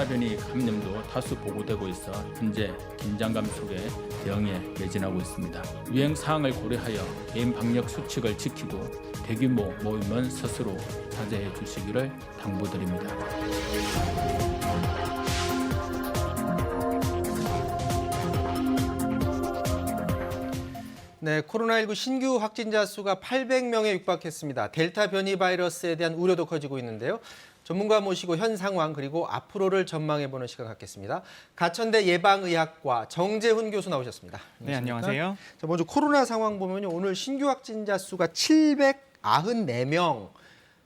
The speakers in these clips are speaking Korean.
변이 감염도 다수 보고되고 있어 현재 긴장감 속에 대응에 매진하고 있습니다. 유행 사항을 고려하여 개인 방역 수칙을 지키고 대규모 모임은 스스로 자제해 주시기를 당부드립니다. 네, 코로나19 신규 확진자 수가 800명에 육박했습니다. 델타 변이 바이러스에 대한 우려도 커지고 있는데요. 전문가 모시고 현 상황 그리고 앞으로를 전망해보는 시간 갖겠습니다. 가천대 예방의학과 정재훈 교수 나오셨습니다. 네, 안녕하세요. 자, 먼저 코로나 상황 보면요. 오늘 신규 확진자 수가 794명.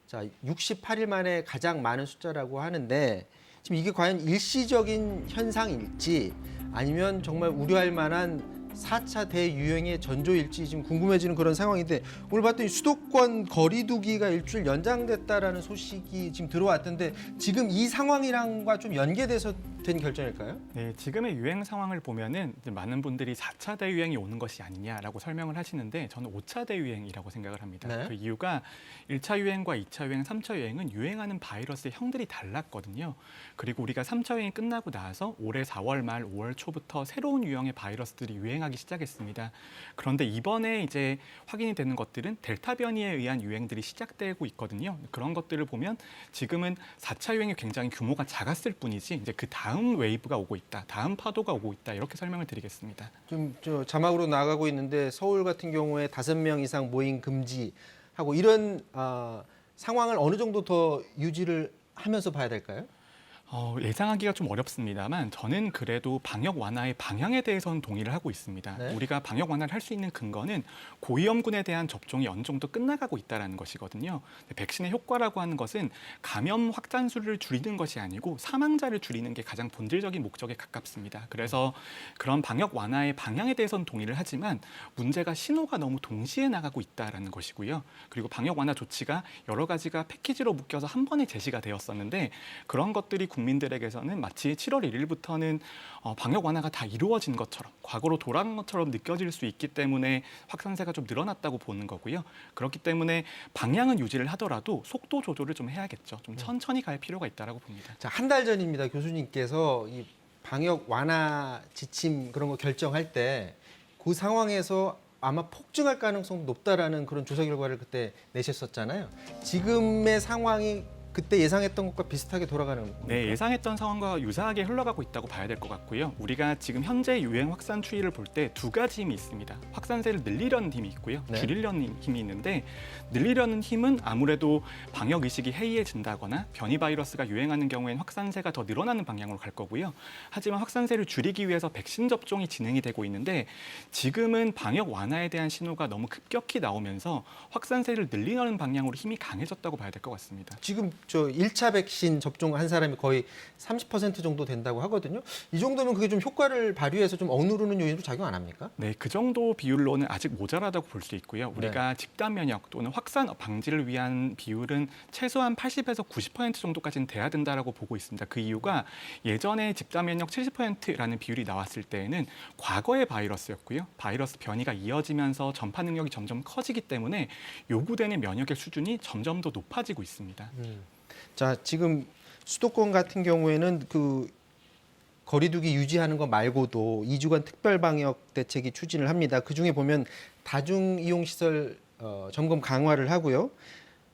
자, 68일 만에 가장 많은 숫자라고 하는데 지금 이게 과연 일시적인 현상일지 아니면 정말 우려할 만한 4차 대유행의 전조일지 지금 궁금해지는 그런 상황인데 오늘 봤더니 수도권 거리두기가 일주일 연장됐다라는 소식이 지금 들어왔던데 지금 이 상황이랑과 좀 연계돼서 된 결정일까요? 네, 지금의 유행 상황을 보면은 이제 많은 분들이 4차 대유행이 오는 것이 아니냐라고 설명을 하시는데 저는 5차 대유행이라고 생각을 합니다. 네. 그 이유가 1차 유행과 2차 유행, 3차 유행은 유행하는 바이러스의 형들이 달랐거든요. 그리고 우리가 3차 유행이 끝나고 나서 올해 4월 말 5월 초부터 새로운 유형의 바이러스들이 유행하기 시작했습니다. 그런데 이번에 이제 확인이 되는 것들은 델타 변이에 의한 유행들이 시작되고 있거든요. 그런 것들을 보면 지금은 4차 유행이 굉장히 규모가 작았을 뿐이지 이제 그 다음 웨이브가 오고 있다, 다음 파도가 오고 있다 이렇게 설명을 드리겠습니다. 좀 자막으로 나가고 있는데 서울 같은 경우에 5명 이상 모임 금지하고 이런 상황을 어느 정도 더 유지를 하면서 봐야 될까요? 예상하기가 좀 어렵습니다만 저는 그래도 방역 완화의 방향에 대해서는 동의를 하고 있습니다. 네. 우리가 방역 완화를 할 수 있는 근거는 고위험군에 대한 접종이 어느 정도 끝나가고 있다는 것이거든요. 백신의 효과라고 하는 것은 감염 확산수를 줄이는 것이 아니고 사망자를 줄이는 게 가장 본질적인 목적에 가깝습니다. 그래서 그런 방역 완화의 방향에 대해서는 동의를 하지만 문제가 신호가 너무 동시에 나가고 있다는 것이고요. 그리고 방역 완화 조치가 여러 가지가 패키지로 묶여서 한 번에 제시가 되었었는데 그런 것들이 국민들에게서는 마치 7월 1일부터는 방역 완화가 다 이루어진 것처럼 과거로 돌아간 것처럼 느껴질 수 있기 때문에 확산세가 좀 늘어났다고 보는 거고요. 그렇기 때문에 방향은 유지를 하더라도 속도 조절을 좀 해야겠죠. 좀 천천히 갈 필요가 있다고 봅니다. 자, 한 달 전입니다. 교수님께서 이 방역 완화 지침 그런 거 결정할 때 그 상황에서 아마 폭증할 가능성도 높다라는 그런 조사 결과를 그때 내셨었잖아요. 지금의 상황이 그때 예상했던 것과 비슷하게 돌아가는 겁니까? 네, 예상했던 상황과 유사하게 흘러가고 있다고 봐야 될 것 같고요. 우리가 지금 현재 유행 확산 추이를 볼 때 두 가지 힘이 있습니다. 확산세를 늘리려는 힘이 있고요. 네. 줄이려는 힘이 있는데 늘리려는 힘은 아무래도 방역 의식이 해이해진다거나 변이 바이러스가 유행하는 경우에는 확산세가 더 늘어나는 방향으로 갈 거고요. 하지만 확산세를 줄이기 위해서 백신 접종이 진행이 되고 있는데 지금은 방역 완화에 대한 신호가 너무 급격히 나오면서 확산세를 늘리려는 방향으로 힘이 강해졌다고 봐야 될 것 같습니다. 지금 1차 백신 접종한 사람이 거의 30% 정도 된다고 하거든요. 이 정도면 그게 좀 효과를 발휘해서 좀 억누르는 요인으로 작용 안 합니까? 네, 그 정도 비율로는 아직 모자라다고 볼 수 있고요. 우리가 네. 집단 면역 또는 확산 방지를 위한 비율은 최소한 80에서 90% 정도까지는 돼야 된다라고 보고 있습니다. 그 이유가 예전에 집단 면역 70%라는 비율이 나왔을 때에는 과거의 바이러스였고요. 바이러스 변이가 이어지면서 전파 능력이 점점 커지기 때문에 요구되는 면역의 수준이 점점 더 높아지고 있습니다. 자, 지금 수도권 같은 경우에는 그 거리두기 유지하는 것 말고도 2주간 특별 방역 대책이 추진을 합니다. 그중에 보면 다중 이용 시설 점검 강화를 하고요.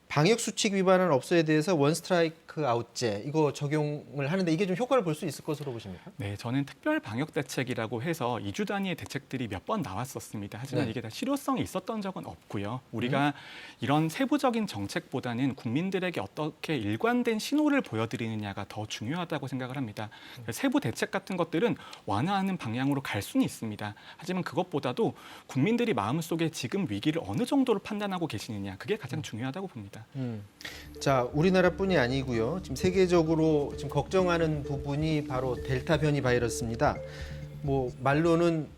방역 수칙 위반한 업소에 대해서 원 스트라이크 아웃제 이거 적용을 하는데 이게 좀 효과를 볼 수 있을 것으로 보십니까? 네, 저는 특별 방역 대책이라고 해서 2주 단위의 대책들이 몇 번 나왔었습니다. 하지만 네. 이게 다 실효성이 있었던 적은 없고요. 우리가 이런 세부적인 정책보다는 국민들에게 어떻게 일관된 신호를 보여드리느냐가 더 중요하다고 생각을 합니다. 세부 대책 같은 것들은 완화하는 방향으로 갈 수는 있습니다. 하지만 그것보다도 국민들이 마음속에 지금 위기를 어느 정도로 판단하고 계시느냐 그게 가장 중요하다고 봅니다. 자, 우리나라뿐이 아니고요. 지금 세계적으로 지금 걱정하는 부분이 바로 델타 변이 바이러스입니다. 뭐 말로는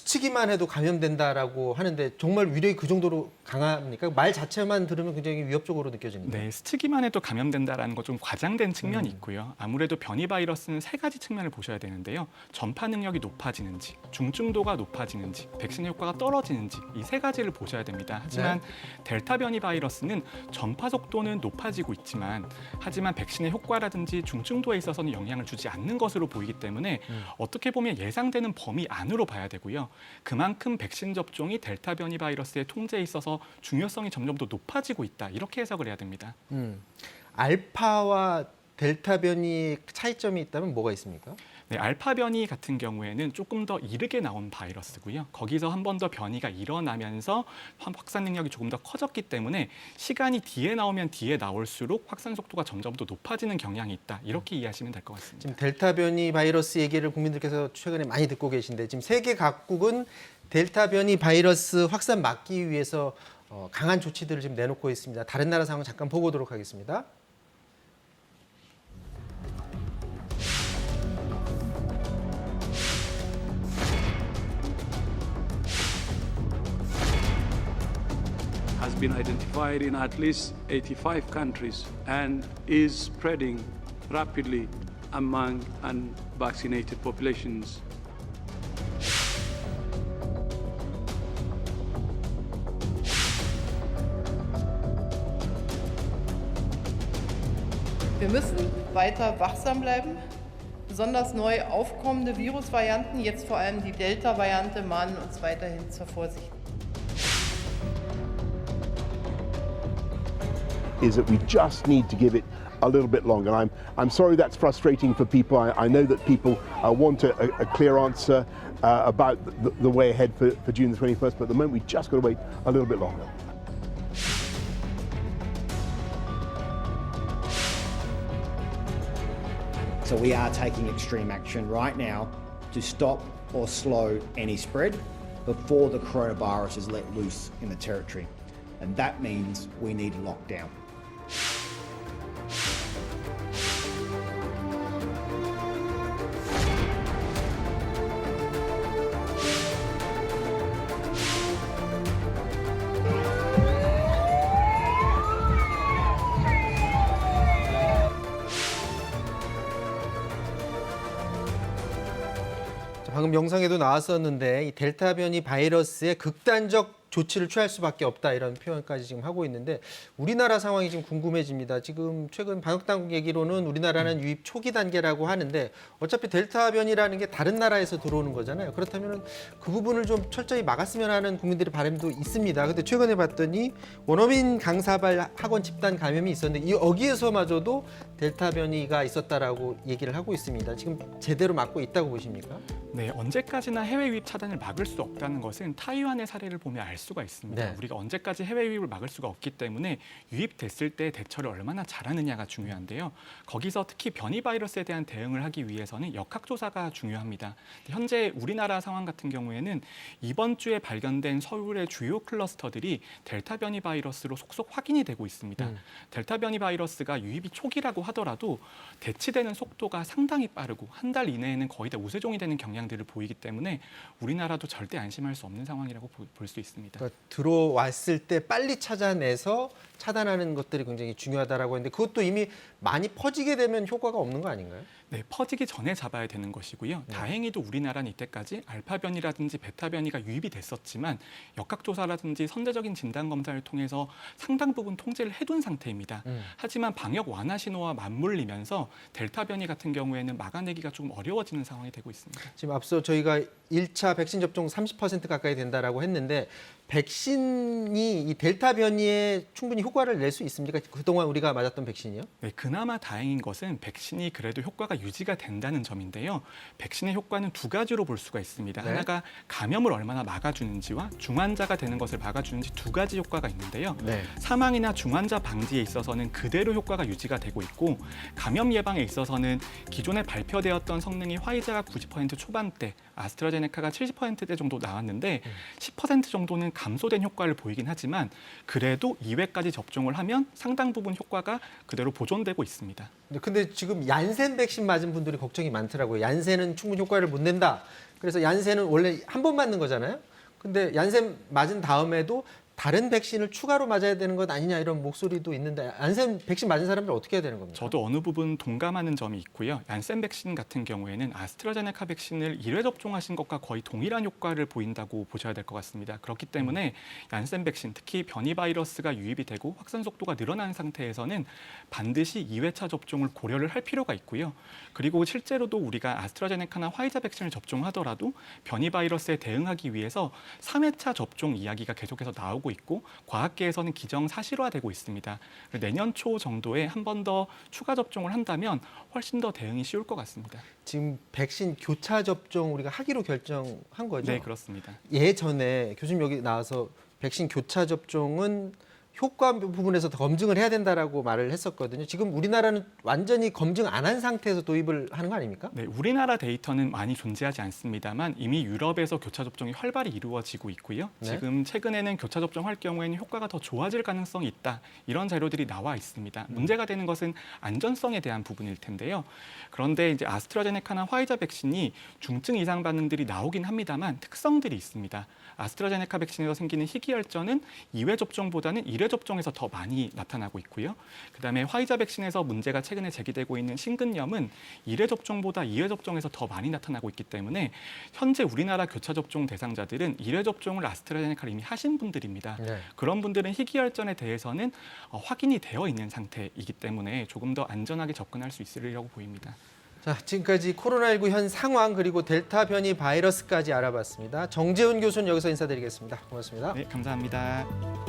스치기만 해도 감염된다라고 하는데 정말 위력이 그 정도로 강합니까? 말 자체만 들으면 굉장히 위협적으로 느껴지는데. 네, 스치기만 해도 감염된다라는 거 좀 과장된 측면이 있고요. 아무래도 변이 바이러스는 세 가지 측면을 보셔야 되는데요. 전파 능력이 높아지는지, 중증도가 높아지는지, 백신 효과가 떨어지는지 이 세 가지를 보셔야 됩니다. 하지만 델타 변이 바이러스는 전파 속도는 높아지고 있지만 하지만 백신의 효과라든지 중증도에 있어서는 영향을 주지 않는 것으로 보이기 때문에 어떻게 보면 예상되는 범위 안으로 봐야 되고요. 그만큼 백신 접종이 델타 변이 바이러스의 통제에 있어서 중요성이 점점 더 높아지고 있다. 이렇게 해석을 해야 됩니다. 알파와 델타 변이 차이점이 있다면 뭐가 있습니까? 네, 알파 변이 같은 경우에는 조금 더 이르게 나온 바이러스고요. 거기서 한 번 더 변이가 일어나면서 확산 능력이 조금 더 커졌기 때문에 시간이 뒤에 나오면 뒤에 나올수록 확산 속도가 점점 더 높아지는 경향이 있다. 이렇게 이해하시면 될 것 같습니다. 지금 델타 변이 바이러스 얘기를 국민들께서 최근에 많이 듣고 계신데 지금 세계 각국은 델타 변이 바이러스 확산 막기 위해서 강한 조치들을 지금 내놓고 있습니다. 다른 나라 상황 잠깐 보고 오도록 하겠습니다. has been identified in at least 85 countries and is spreading rapidly among unvaccinated populations. Wir müssen weiter wachsam bleiben. Besonders neu aufkommende Virusvarianten, jetzt vor allem die Delta-Variante, mahnen uns weiterhin zur Vorsicht. Is that we just need to give it a little bit longer. I'm sorry that's frustrating for people. I know that people want a clear answer about the way ahead for June the 21st, but at the moment we just got to wait a little bit longer. So we are taking extreme action right now to stop or slow any spread before the coronavirus is let loose in the territory. And that means we need a lockdown. 방금 영상에도 나왔었는데 이 델타 변이 바이러스의 극단적 조치를 취할 수밖에 없다 이런 표현까지 지금 하고 있는데 우리나라 상황이 지금 궁금해집니다. 지금 최근 방역당국 얘기로는 우리나라는 유입 초기 단계라고 하는데 어차피 델타 변이라는 게 다른 나라에서 들어오는 거잖아요. 그렇다면 그 부분을 좀 철저히 막았으면 하는 국민들의 바람도 있습니다. 근데 최근에 봤더니 원어민 강사발 학원 집단 감염이 있었는데 여기에서마저도 델타 변이가 있었다라고 얘기를 하고 있습니다. 지금 제대로 막고 있다고 보십니까? 네, 언제까지나 해외 유입 차단을 막을 수 없다는 것은 타이완의 사례를 보면 알 수가 있습니다. 네. 우리가 언제까지 해외 유입을 막을 수가 없기 때문에 유입됐을 때 대처를 얼마나 잘하느냐가 중요한데요. 거기서 특히 변이 바이러스에 대한 대응을 하기 위해서는 역학조사가 중요합니다. 현재 우리나라 상황 같은 경우에는 이번 주에 발견된 서울의 주요 클러스터들이 델타 변이 바이러스로 속속 확인이 되고 있습니다. 델타 변이 바이러스가 유입이 초기라고 하더라도 대치되는 속도가 상당히 빠르고 한 달 이내에는 거의 다 우세종이 되는 경향들을 보이기 때문에 우리나라도 절대 안심할 수 없는 상황이라고 볼 수 있습니다. 그러니까 들어왔을 때 빨리 찾아내서 차단하는 것들이 굉장히 중요하다라고 했는데 그것도 이미 많이 퍼지게 되면 효과가 없는 거 아닌가요? 네, 퍼지기 전에 잡아야 되는 것이고요. 다행히도 우리나라는 이때까지 알파 변이라든지 베타 변이가 유입이 됐었지만 역학조사라든지 선제적인 진단 검사를 통해서 상당 부분 통제를 해둔 상태입니다. 하지만 방역 완화 신호와 맞물리면서 델타 변이 같은 경우에는 막아내기가 조금 어려워지는 상황이 되고 있습니다. 지금 앞서 저희가 1차 백신 접종 30% 가까이 된다라고 했는데 백신이 이 델타 변이에 충분히 효과를 낼 수 있습니까? 그동안 우리가 맞았던 백신이요? 네, 그나마 다행인 것은 백신이 그래도 효과가 유지가 된다는 점인데요. 백신의 효과는 두 가지로 볼 수가 있습니다. 네. 하나가 감염을 얼마나 막아주는지와 중환자가 되는 것을 막아주는지 두 가지 효과가 있는데요. 네. 사망이나 중환자 방지에 있어서는 그대로 효과가 유지가 되고 있고 감염 예방에 있어서는 기존에 발표되었던 성능이 화이자가 90% 초반대, 아스트라제네카가 70%대 정도 나왔는데 10% 정도는 감소된 효과를 보이긴 하지만 그래도 2회까지 접종을 하면 상당 부분 효과가 그대로 보존되고 있습니다. 근데 지금 얀센 백신 맞은 분들이 걱정이 많더라고요. 얀센은 충분히 효과를 못 낸다. 그래서 얀센은 원래 한 번 맞는 거잖아요. 근데 얀센 맞은 다음에도 다른 백신을 추가로 맞아야 되는 것 아니냐 이런 목소리도 있는데 얀센 백신 맞은 사람들 어떻게 해야 되는 겁니까? 저도 어느 부분 동감하는 점이 있고요. 얀센 백신 같은 경우에는 아스트라제네카 백신을 1회 접종하신 것과 거의 동일한 효과를 보인다고 보셔야 될 것 같습니다. 그렇기 때문에 얀센 백신, 특히 변이 바이러스가 유입이 되고 확산 속도가 늘어난 상태에서는 반드시 2회차 접종을 고려를 할 필요가 있고요. 그리고 실제로도 우리가 아스트라제네카나 화이자 백신을 접종하더라도 변이 바이러스에 대응하기 위해서 3회차 접종 이야기가 계속해서 나오고 있고 과학계에서는 기정사실화되고 있습니다. 내년 초 정도에 한 번 더 추가 접종을 한다면 훨씬 더 대응이 쉬울 것 같습니다. 지금 백신 교차 접종 우리가 하기로 결정한 거죠? 네, 그렇습니다. 예전에 교수님 여기 나와서 백신 교차 접종은 효과 부분에서 더 검증을 해야 된다라고 말을 했었거든요. 지금 우리나라는 완전히 검증 안 한 상태에서 도입을 하는 거 아닙니까? 네, 우리나라 데이터는 많이 존재하지 않습니다만 이미 유럽에서 교차 접종이 활발히 이루어지고 있고요. 네. 지금 최근에는 교차 접종할 경우에는 효과가 더 좋아질 가능성이 있다. 이런 자료들이 나와 있습니다. 문제가 되는 것은 안전성에 대한 부분일 텐데요. 그런데 이제 아스트라제네카나 화이자 백신이 중증 이상 반응들이 나오긴 합니다만 특성들이 있습니다. 아스트라제네카 백신에서 생기는 희귀혈전은 2회 접종보다는 1회 접종에서 더 많이 나타나고 있고요. 그다음에 화이자 백신에서 문제가 최근에 제기되고 있는 심근염은 1회 접종보다 2회 접종에서 더 많이 나타나고 있기 때문에 현재 우리나라 교차 접종 대상자들은 1회 접종을 아스트라제네카를 이미 하신 분들입니다. 네. 그런 분들은 희귀혈전에 대해서는 확인이 되어 있는 상태이기 때문에 조금 더 안전하게 접근할 수 있으리라고 보입니다. 자, 지금까지 코로나19 현 상황 그리고 델타 변이 바이러스까지 알아봤습니다. 정재훈 교수는 여기서 인사드리겠습니다. 고맙습니다. 네, 감사합니다.